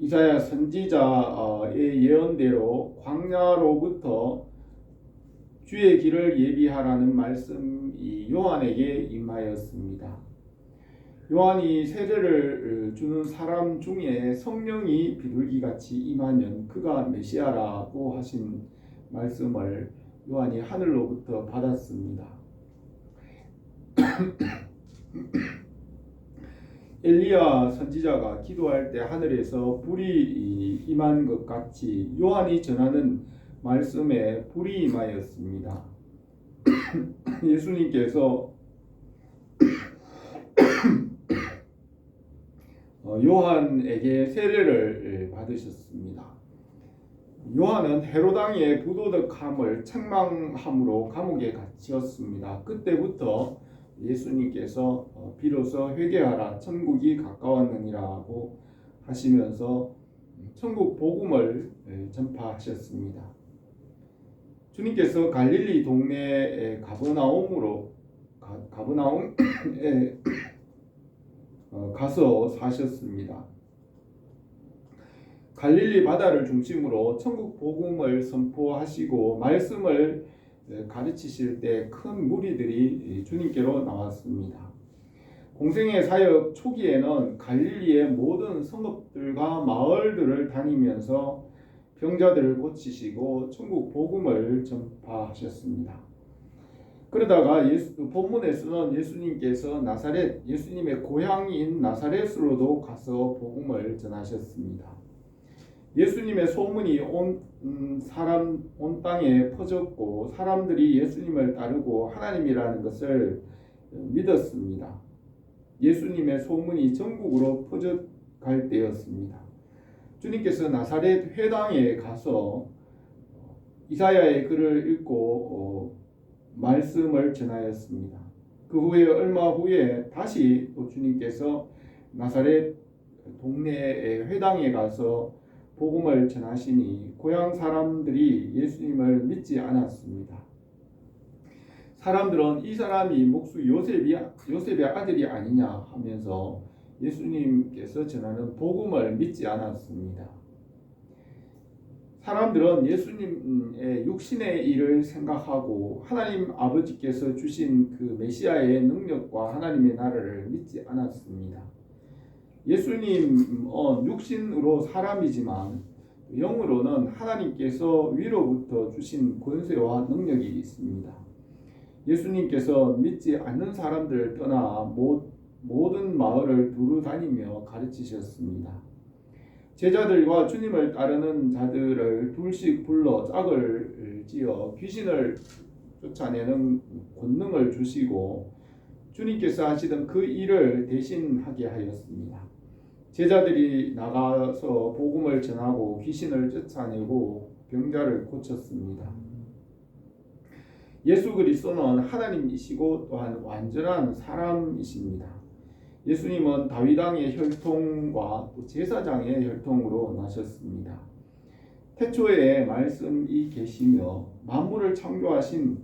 이사야 선지자의 예언대로 광야로부터 주의 길을 예비하라는 말씀이 요한에게 임하였습니다. 요한이 세례를 주는 사람 중에 성령이 비둘기같이 임하면 그가 메시아라고 하신 말씀을 요한이 하늘로부터 받았습니다. 엘리야 선지자가 기도할 때 하늘에서 불이 임한 것 같이 요한이 전하는 말씀에 불이 임하였습니다. 예수님께서 요한에게 세례를 받으셨습니다. 요한은 헤롯 왕의 부도덕함을 책망함으로 감옥에 갇혔습니다. 그때부터 예수님께서 비로소 회개하라 천국이 가까웠느니라고 하시면서 천국 복음을 전파하셨습니다. 주님께서 갈릴리 동네의 가버나움에 가서 사셨습니다. 갈릴리 바다를 중심으로 천국 복음을 선포하시고 말씀을 가르치실 때 큰 무리들이 주님께로 나왔습니다. 공생의 사역 초기에는 갈릴리의 모든 성읍들과 마을들을 다니면서 병자들을 고치시고 천국 복음을 전파하셨습니다. 그러다가 본문에서는 예수님께서 예수님의 고향인 나사렛으로도 가서 복음을 전하셨습니다. 예수님의 소문이 온 땅에 퍼졌고 사람들이 예수님을 따르고 하나님이라는 것을 믿었습니다. 예수님의 소문이 전국으로 퍼져갈 때였습니다. 주님께서 나사렛 회당에 가서 이사야의 글을 읽고 말씀을 전하였습니다. 그 후에 얼마 후에 다시 또 주님께서 나사렛 동네의 회당에 가서 복음을 전하시니 고향 사람들이 예수님을 믿지 않았습니다. 사람들은 이 사람이 목수 요셉의 아들이 아니냐 하면서 예수님께서 전하는 복음을 믿지 않았습니다. 사람들은 예수님의 육신의 일을 생각하고 하나님 아버지께서 주신 그 메시아의 능력과 하나님의 나라를 믿지 않았습니다. 예수님은 육신으로 사람이지만 영으로는 하나님께서 위로부터 주신 권세와 능력이 있습니다. 예수님께서 믿지 않는 사람들을 떠나 모든 마을을 두루 다니며 가르치셨습니다. 제자들과 주님을 따르는 자들을 둘씩 불러 짝을 지어 귀신을 쫓아내는 권능을 주시고 주님께서 하시던 그 일을 대신하게 하였습니다. 제자들이 나가서 복음을 전하고 귀신을 쫓아내고 병자를 고쳤습니다. 예수 그리스도는 하나님이시고 또한 완전한 사람이십니다. 예수님은 다윗왕의 혈통과 또 제사장의 혈통으로 나셨습니다. 태초에 말씀이 계시며 만물을 창조하신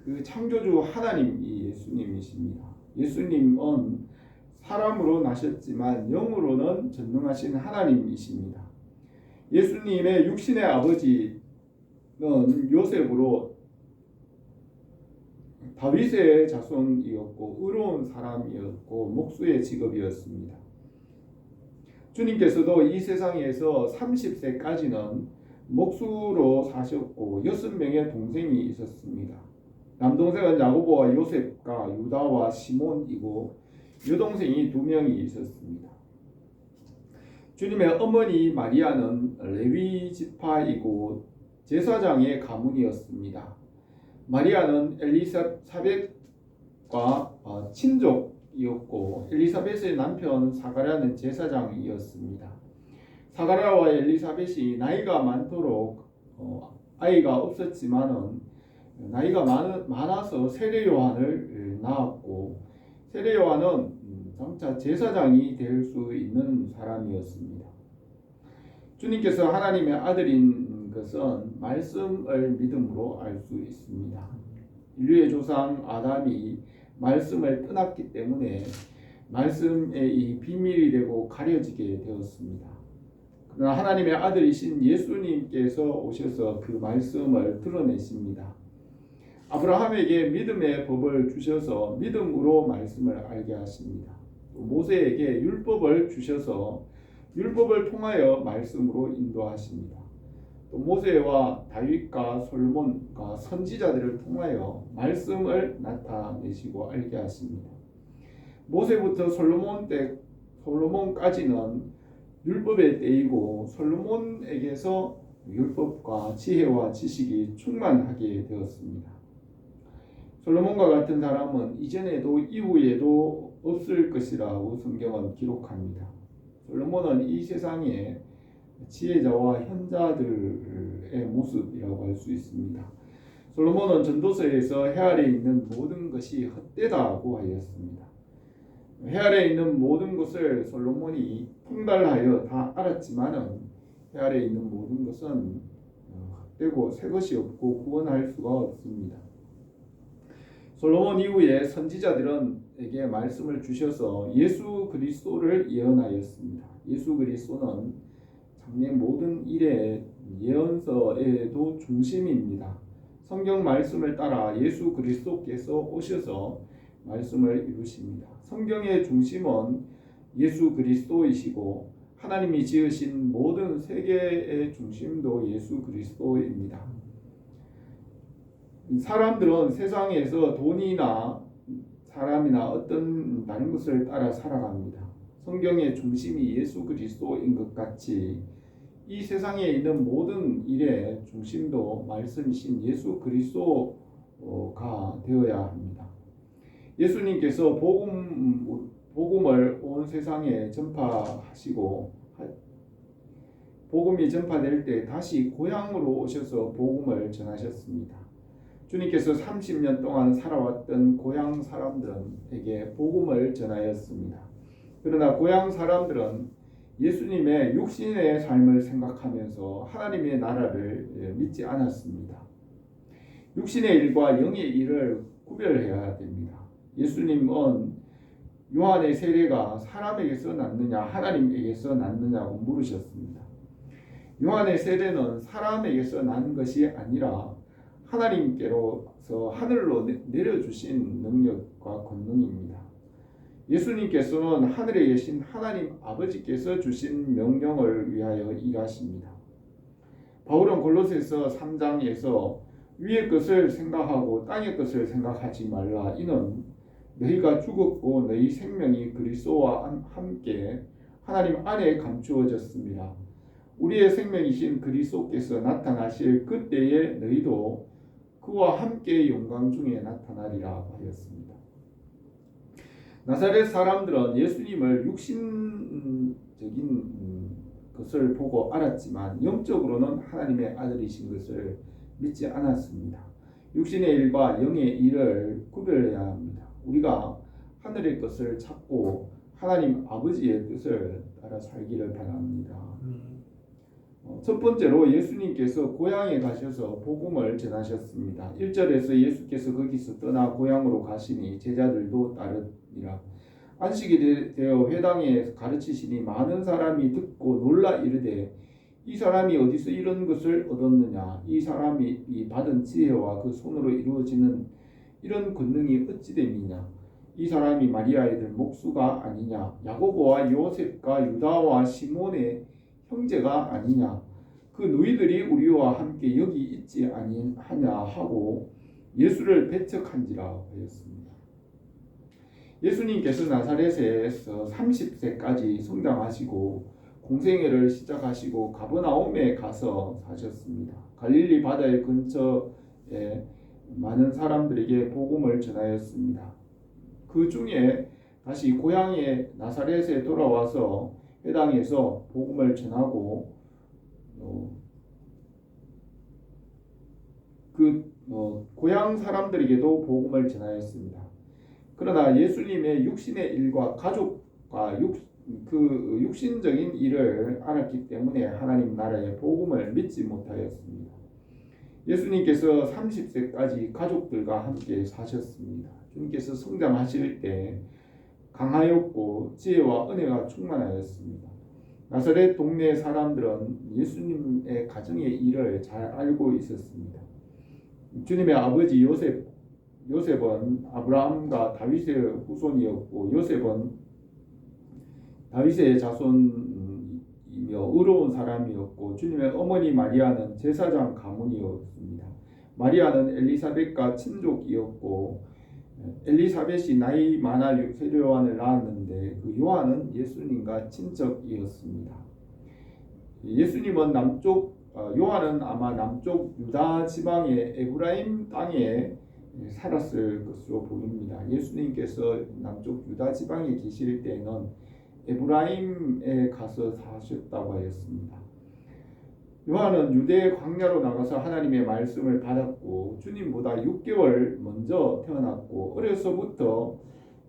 그 창조주 하나님이 예수님이십니다. 예수님은 사람으로 나셨지만 영으로는 전능하신 하나님이십니다. 예수님의 육신의 아버지는 요셉으로 다윗의 자손이었고 의로운 사람이었고 목수의 직업이었습니다. 주님께서도 이 세상에서 30세까지는 목수로 사셨고 6명의 동생이 있었습니다. 남동생은 야고보와 요셉과 유다와 시몬이고 여동생이 2명이 있었습니다. 주님의 어머니 마리아는 레위 지파이고 제사장의 가문이었습니다. 마리아는 엘리사벳과 친족이었고 엘리사벳의 남편 사가랴는 제사장이었습니다. 사가랴와 엘리사벳이 나이가 많도록 아이가 없었지만은 나이가 많아서 세례 요한을 낳았고 세례 요한은 장차 제사장이 될 수 있는 사람이었습니다. 주님께서 하나님의 아들인 것은 말씀을 믿음으로 알 수 있습니다. 인류의 조상 아담이 말씀을 떠났기 때문에 말씀의 이 비밀이 되고 가려지게 되었습니다. 하나님의 아들이신 예수님께서 오셔서 그 말씀을 드러내십니다. 아브라함에게 믿음의 법을 주셔서 믿음으로 말씀을 알게 하십니다. 모세에게 율법을 주셔서 율법을 통하여 말씀으로 인도하십니다. 또 모세와 다윗과 솔로몬과 선지자들을 통하여 말씀을 나타내시고 알게 하십니다. 모세부터 솔로몬까지는 율법의 때이고 솔로몬에게서 율법과 지혜와 지식이 충만하게 되었습니다. 솔로몬과 같은 사람은 이전에도 이후에도 없을 것이라고 성경은 기록합니다. 솔로몬은 이 세상의 지혜자와 현자들의 모습이라고 할 수 있습니다. 솔로몬은 전도서에서 해 아래 있는 모든 것이 헛되다고 하였습니다. 해 아래 있는 모든 것을 솔로몬이 통달하여 다 알았지만은 해 아래 있는 모든 것은 헛되고 새 것이 없고 구원할 수가 없습니다. 솔로몬 이후에 선지자들에게 말씀을 주셔서 예수 그리스도를 예언하였습니다. 예수 그리스도는 장래 모든 일의 예언서에도 중심입니다. 성경 말씀을 따라 예수 그리스도께서 오셔서 말씀을 이루십니다. 성경의 중심은 예수 그리스도이시고 하나님이 지으신 모든 세계의 중심도 예수 그리스도입니다. 사람들은 세상에서 돈이나 사람이나 어떤 다른 것을 따라 살아갑니다. 성경의 중심이 예수 그리스도인 것 같이 이 세상에 있는 모든 일의 중심도 말씀이신 예수 그리스도가 되어야 합니다. 예수님께서 복음을 온 세상에 전파하시고 복음이 전파될 때 다시 고향으로 오셔서 복음을 전하셨습니다. 주님께서 30년 동안 살아왔던 고향 사람들에게 복음을 전하였습니다. 그러나 고향 사람들은 예수님의 육신의 삶을 생각하면서 하나님의 나라를 믿지 않았습니다. 육신의 일과 영의 일을 구별해야 됩니다. 예수님은 요한의 세례가 사람에게서 났느냐 하나님에게서 났느냐고 물으셨습니다. 요한의 세례는 사람에게서 난 것이 아니라 하나님께로서 하늘로 내려주신 능력과 권능입니다. 예수님께서는 하늘에 계신 하나님 아버지께서 주신 명령을 위하여 일하십니다. 바울은 골로새서 3장에서 위의 것을 생각하고 땅의 것을 생각하지 말라. 이는 너희가 죽었고 너희 생명이 그리스도와 함께 하나님 안에 감추어졌습니다. 우리의 생명이신 그리스도께서 나타나실 그때에 너희도 그와 함께 영광 중에 나타나리라 하였습니다. 나사렛 사람들은 예수님을 육신적인 것을 보고 알았지만 영적으로는 하나님의 아들이신 것을 믿지 않았습니다. 육신의 일과 영의 일을 구별해야 합니다. 우리가 하늘의 것을 찾고 하나님 아버지의 뜻을 따라 살기를 바랍니다. 첫 번째로 예수님께서 고향에 가셔서 복음을 전하셨습니다. 1절에서 예수께서 거기서 떠나 고향으로 가시니 제자들도 따르니라. 안식이 되어 회당에 가르치시니 많은 사람이 듣고 놀라 이르되 이 사람이 어디서 이런 것을 얻었느냐? 이 사람이 받은 지혜와 그 손으로 이루어지는 이런 권능이 어찌 됨이냐? 이 사람이 마리아의 들 목수가 아니냐? 야고보와 요셉과 유다와 시몬의 형제가 아니냐? 그 너희들이 우리와 함께 여기 있지 아니하냐 하고 예수를 배척한지라 하였습니다. 예수님께서 나사렛에서 30세까지 성장하시고 공생애를 시작하시고 가버나움에 가서 사셨습니다. 갈릴리 바다의 근처에 많은 사람들에게 복음을 전하였습니다. 그 중에 다시 고향에 나사렛에 돌아와서 회당에서 복음을 전하고 고향 사람들에게도 복음을 전하였습니다. 그러나 예수님의 육신의 일과 가족과 육신적인 일을 알았기 때문에 하나님 나라의 복음을 믿지 못하였습니다. 예수님께서 30세까지 가족들과 함께 사셨습니다. 주님께서 성장하실 때 강하였고 지혜와 은혜가 충만하였습니다. 나사렛 동네 사람들은 예수님의 가정의 일을 잘 알고 있었습니다. 주님의 아버지 요셉은 아브라함과 다윗의 후손이었고, 요셉은 다윗의 자손이며 의로운 사람이었고, 주님의 어머니 마리아는 제사장 가문이었습니다. 마리아는 엘리사벳과 친족이었고, 엘리사벳이 나이 많아 세례 요한을 낳았는데 그 요한은 예수님과 친척이었습니다. 예수님은 요한은 아마 남쪽 유다 지방의 에브라임 땅에 살았을 것으로 보입니다. 예수님께서 남쪽 유다 지방에 계실 때에는 에브라임에 가서 사셨다고 하였습니다. 요한은 유대 광야로 나가서 하나님의 말씀을 받았고, 주님보다 6개월 먼저 태어났고, 어려서부터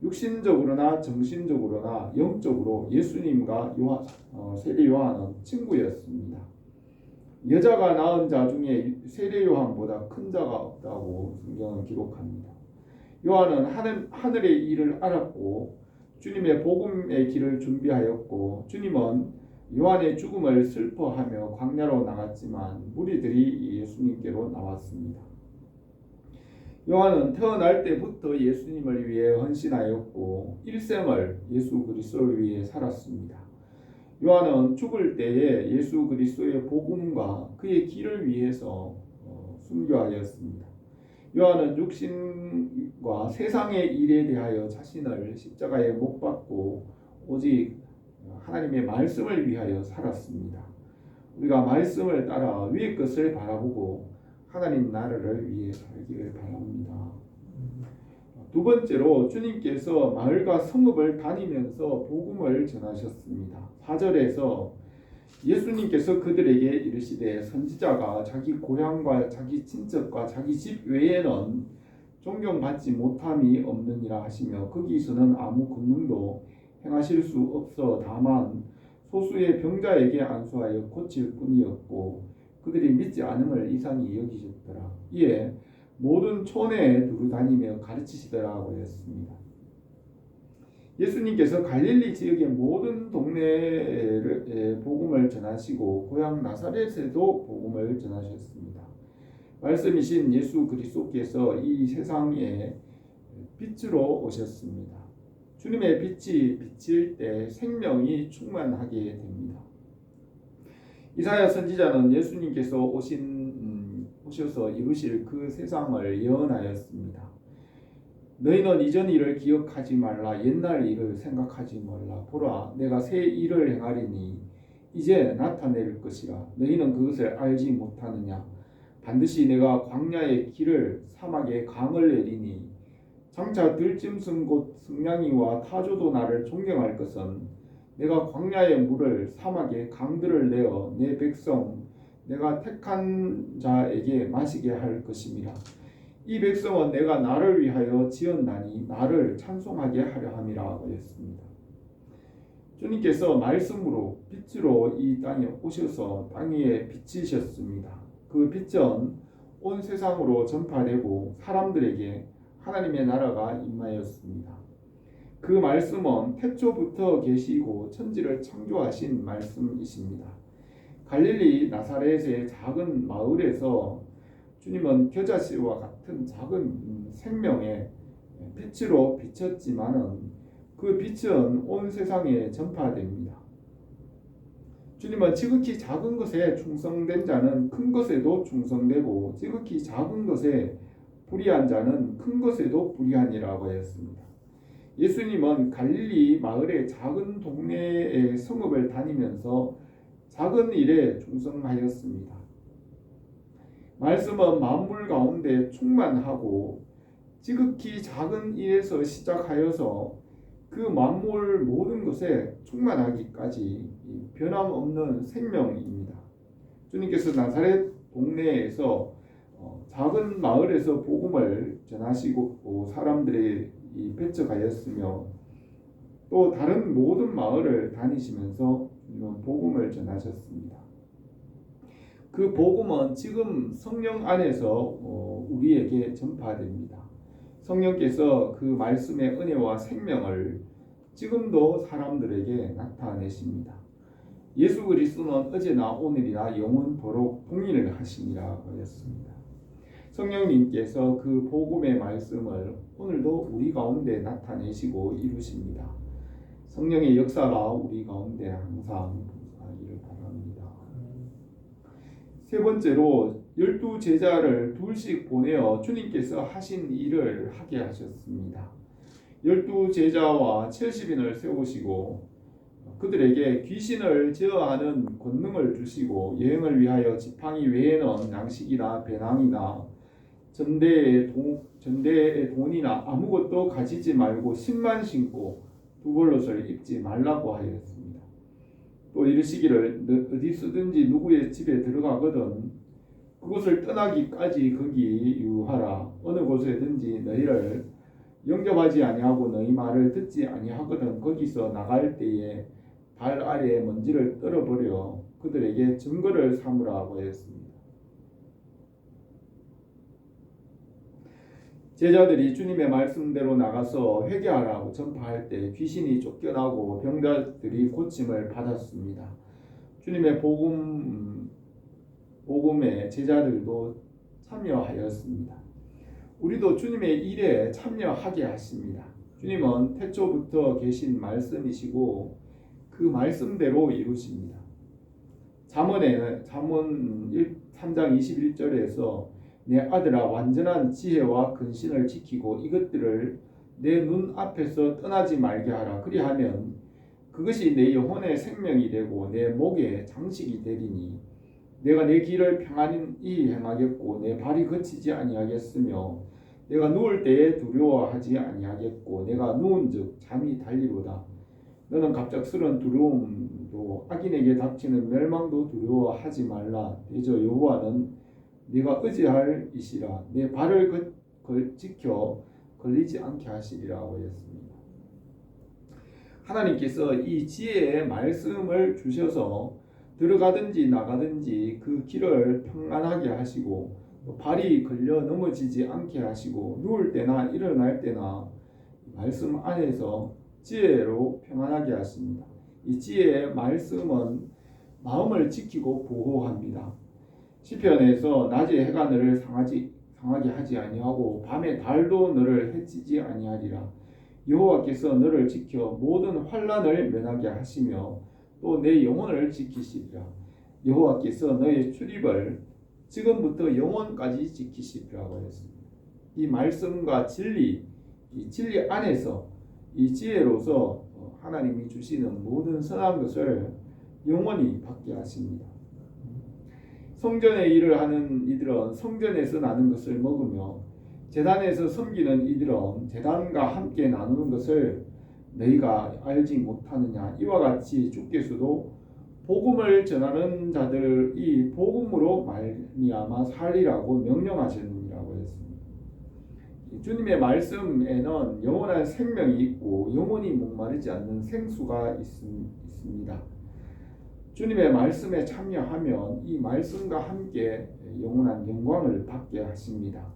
육신적으로나 정신적으로나 영적으로 예수님과 세례 요한은 친구였습니다. 여자가 낳은 자 중에 세례 요한보다 큰 자가 없다고 성경은 기록합니다. 요한은 하늘의 일을 알았고 주님의 복음의 길을 준비하였고, 주님은 요한의 죽음을 슬퍼하며 광야로 나갔지만 무리들이 예수님께로 나왔습니다. 요한은 태어날 때부터 예수님을 위해 헌신하였고 일생을 예수 그리스도를 위해 살았습니다. 요한은 죽을 때에 예수 그리스도의 복음과 그의 길을 위해서 순교하였습니다. 요한은 육신과 세상의 일에 대하여 자신을 십자가에 못 박고 오직 하나님의 말씀을 위하여 살았습니다. 우리가 말씀을 따라 위의 것을 바라보고 하나님 나라를 위해 살기를 바랍니다. 두 번째로 주님께서 마을과 성읍을 다니면서 복음을 전하셨습니다. 4절에서 예수님께서 그들에게 이르시되 선지자가 자기 고향과 자기 친척과 자기 집 외에는 존경받지 못함이 없느니라 하시며, 거기서는 아무 권능도 행하실 수 없어 다만 소수의 병자에게 안수하여 고칠 뿐이었고 그들이 믿지 않음을 이상히 여기셨더라. 이에 모든 촌에 두루다니며 가르치시더라고 했습니다. 예수님께서 갈릴리 지역의 모든 동네에 복음을 전하시고 고향 나사렛에도 복음을 전하셨습니다. 말씀이신 예수 그리스도께서 이 세상에 빛으로 오셨습니다. 주님의 빛이 비칠 때 생명이 충만하게 됩니다. 이사야 선지자는 예수님께서 오셔서 이루실 그 세상을 예언하였습니다. 너희는 이전 일을 기억하지 말라. 옛날 일을 생각하지 말라. 보라, 내가 새 일을 행하리니 이제 나타낼 것이라. 너희는 그것을 알지 못하느냐. 반드시 내가 광야의 길을 사막에 강을 내리니 장차 들짐승 곧 승냥이와 타조도 나를 존경할 것은 내가 광야의 물을 사막에 강들을 내어 내 백성 내가 택한 자에게 마시게 할 것임이라. 이 백성은 내가 나를 위하여 지었나니 나를 찬송하게 하려 함이라 하였습니다. 주님께서 말씀으로 빛으로 이 땅에 오셔서 땅 위에 비치셨습니다. 그 빛은 온 세상으로 전파되고 사람들에게 하나님의 나라가 임하였습니다. 그 말씀은 태초부터 계시고 천지를 창조하신 말씀이십니다. 갈릴리 나사렛의 작은 마을에서 주님은 겨자씨와 같은 작은 생명의 빛으로 비쳤지만은 그 빛은 온 세상에 전파됩니다. 주님은 지극히 작은 것에 충성된 자는 큰 것에도 충성되고 지극히 작은 것에 불의한 자는 큰 것에도 불의하니라고 하였습니다. 예수님은 갈릴리 마을의 작은 동네의 성읍을 다니면서 작은 일에 충성하였습니다. 말씀은 만물 가운데 충만하고 지극히 작은 일에서 시작하여서 그 만물 모든 것에 충만하기까지 변함없는 생명입니다. 주님께서 나사렛 동네에서 작은 마을에서 복음을 전하시고 사람들의 배척하였으며 또 다른 모든 마을을 다니시면서 복음을 전하셨습니다. 그 복음은 지금 성령 안에서 우리에게 전파됩니다. 성령께서 그 말씀의 은혜와 생명을 지금도 사람들에게 나타내십니다. 예수 그리스도는 어제나 오늘이나 영원토록 동일하시니라 하였습니다. 성령님께서 그 복음의 말씀을 오늘도 우리 가운데 나타내시고 이루십니다. 성령의 역사가 우리 가운데 항상 봉사하기를 바랍니다. 세 번째로 12 제자를 둘씩 보내어 주님께서 하신 일을 하게 하셨습니다. 12 제자와 70인을 세우시고 그들에게 귀신을 제어하는 권능을 주시고 여행을 위하여 지팡이 외에는 양식이나 배낭이나 전대의 돈이나 아무것도 가지지 말고 신만 신고 두벌옷을 입지 말라고 하였습니다. 또 이르시기를 어디서든지 누구의 집에 들어가거든 그곳을 떠나기까지 거기 유하라. 어느 곳에든지 너희를 영접하지 아니하고 너희 말을 듣지 아니하거든 거기서 나갈 때에 발 아래에 먼지를 떨어버려 그들에게 증거를 삼으라고 하였습니다. 제자들이 주님의 말씀대로 나가서 회개하라고 전파할 때 귀신이 쫓겨나고 병자들이 고침을 받았습니다. 주님의 복음에 제자들도 참여하였습니다. 우리도 주님의 일에 참여하게 하십니다. 주님은 태초부터 계신 말씀이시고 그 말씀대로 이루십니다. 잠언 3장 21절에서 내 아들아 완전한 지혜와 근신을 지키고 이것들을 내 눈 앞에서 떠나지 말게 하라. 그리하면 그것이 내 영혼의 생명이 되고 내 목의 장식이 되리니 내가 내 길을 평안히 행하겠고 내 발이 거치지 아니하겠으며 내가 누울 때에 두려워하지 아니하겠고 내가 누운즉 잠이 달리로다. 너는 갑작스런 두려움도 악인에게 닥치는 멸망도 두려워하지 말라. 대저 여호와는 네가 의지할 이시라. 내 발을 지켜 걸리지 않게 하시리라고 했습니다. 하나님께서 이 지혜의 말씀을 주셔서 들어가든지 나가든지 그 길을 평안하게 하시고 발이 걸려 넘어지지 않게 하시고 누울 때나 일어날 때나 말씀 안에서 지혜로 평안하게 하십니다. 이 지혜의 말씀은 마음을 지키고 보호합니다. 시편에서 낮에 해가 너를 상하게 하지 아니하고 밤에 달도 너를 해치지 아니하리라. 여호와께서 너를 지켜 모든 환난을 면하게 하시며 또 내 영혼을 지키시리라. 여호와께서 너의 출입을 지금부터 영원까지 지키시리라고 했습니다. 이 말씀과 진리, 이 진리 안에서 이 지혜로서 하나님이 주시는 모든 선한 것을 영원히 받게 하십니다. 성전의 일을 하는 이들은 성전에서 나는 것을 먹으며 제단에서 섬기는 이들은 제단과 함께 나누는 것을 너희가 알지 못하느냐. 이와 같이 주께서도 복음을 전하는 자들이 복음으로 말미암아 살리라고 명령하셨느니라고 했습니다. 주님의 말씀에는 영원한 생명이 있고 영원히 목마르지 않는 생수가 있습니다. 주님의 말씀에 참여하면 이 말씀과 함께 영원한 영광을 받게 하십니다.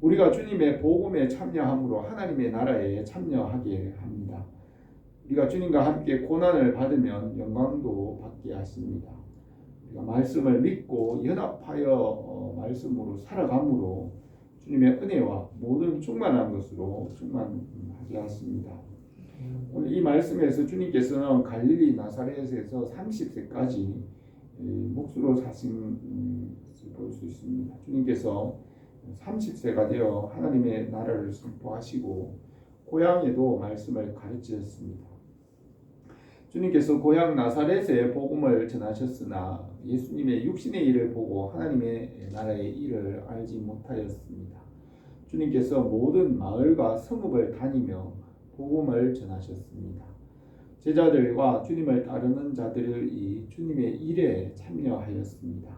우리가 주님의 복음에 참여함으로 하나님의 나라에 참여하게 합니다. 우리가 주님과 함께 고난을 받으면 영광도 받게 하십니다. 우리가 말씀을 믿고 연합하여 말씀으로 살아감으로 주님의 은혜와 모든 충만한 것으로 충만하게 하십니다. 오늘 이 말씀에서 주님께서는 갈릴리 나사렛에서 30세까지 목수로 사신 것을 볼 수 있습니다. 주님께서 30세가 되어 하나님의 나라를 선포하시고 고향에도 말씀을 가르치셨습니다. 주님께서 고향 나사렛에 복음을 전하셨으나 예수님의 육신의 일을 보고 하나님의 나라의 일을 알지 못하였습니다. 주님께서 모든 마을과 성읍을 다니며 복음을 전하셨습니다. 제자들과 주님을 따르는 자들이 주님의 일에 참여하였습니다.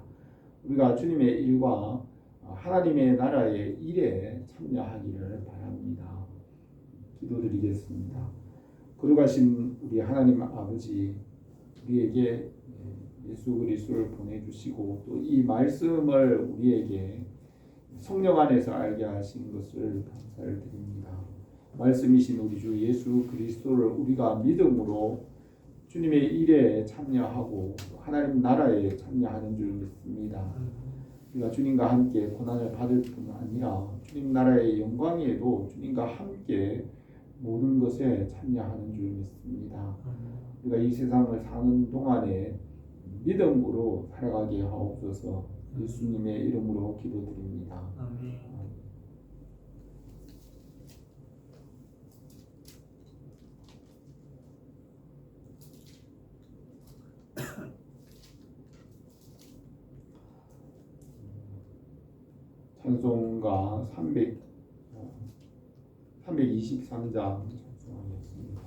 우리가 주님의 일과 하나님의 나라의 일에 참여하기를 바랍니다. 기도드리겠습니다. 거룩하신 우리 하나님 아버지, 우리에게 예수 그리스도를 보내주시고 또 이 말씀을 우리에게 성령 안에서 알게 하신 것을 감사를 드립니다. 말씀이신 우리 주 예수 그리스도를 우리가 믿음으로 주님의 일에 참여하고 하나님 나라에 참여하는 줄 믿습니다. 우리가 주님과 함께 고난을 받을 뿐 아니라 주님 나라의 영광에도 주님과 함께 모든 것에 참여하는 줄 믿습니다. 우리가 이 세상을 사는 동안에 믿음으로 살아가게 하옵소서. 예수님의 이름으로 기도드립니다. 아멘. 찬송가 323장 찬송하겠습니다.